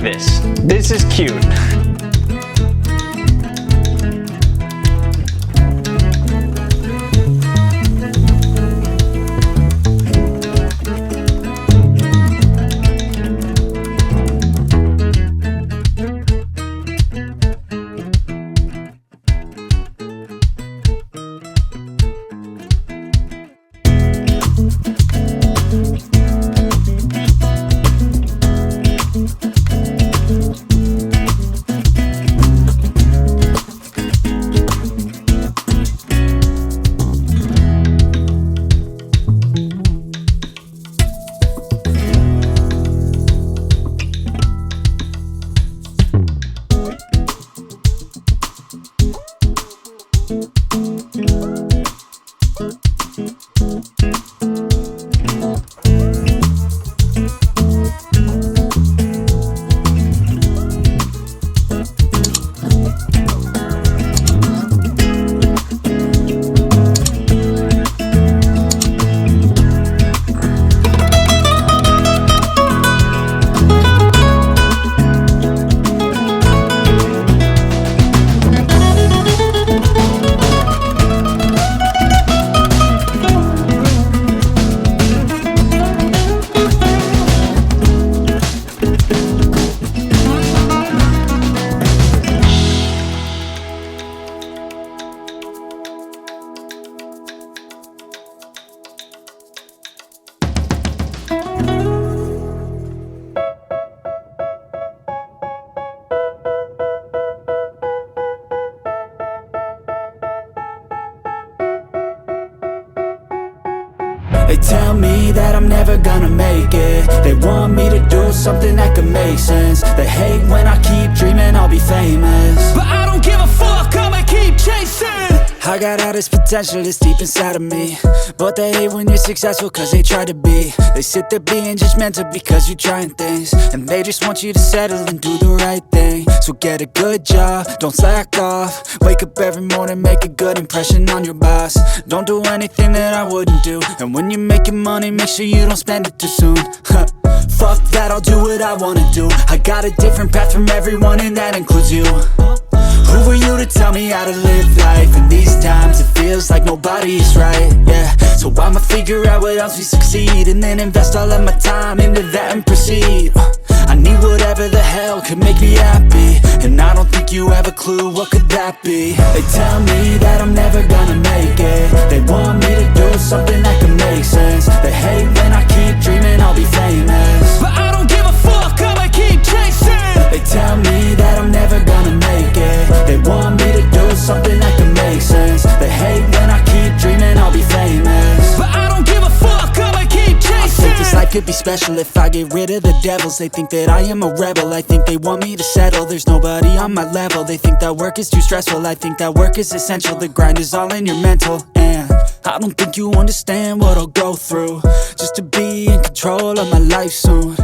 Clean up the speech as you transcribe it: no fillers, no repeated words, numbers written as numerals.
this. This is cute. They tell me that I'm never gonna make it. They want me to do something that could make sense. They hate when I keep dreaming I'll be famous, but I don't give a fuck, I'ma keep chasing. I got all this potential that's deep inside of me, but they hate when you're successful cause they try to be. They sit there being judgmental because you're trying things, and they just want you to settle and do the right thing. So get a good job, don't slack off. Wake up every morning, make a good impression on your boss. Don't do anything that I wouldn't do, and when you're making money, make sure you don't spend it too soon. Fuck that, I'll do what I wanna do. I got a different path from everyone, and that includes you. Who are you to tell me how to live life? In these times it feels like nobody's right, yeah. So I'ma figure out what else we succeed, and then invest all of my time into that and proceed. I need whatever the hell could make me happy, and I don't think you have a clue what could that be. They tell me that I'm never gonna make it. They want me to do something that can make sense. They hate when I keep dreaming I'll be famous, but I don't give a fuck, I'ma keep chasing. They tell me that I'm never gonna make it. They want me to do something that can make sense. They hate when I keep dreaming I'll be famous, but I don't give a fuck, I'ma keep chasing. I think this life could be special if I get rid of the devils. They think that I am a rebel, I think they want me to settle. There's nobody on my level. They think that work is too stressful, I think that work is essential. The grind is all in your mental, and I don't think you understand what I'll go through just to be in control of my life soon.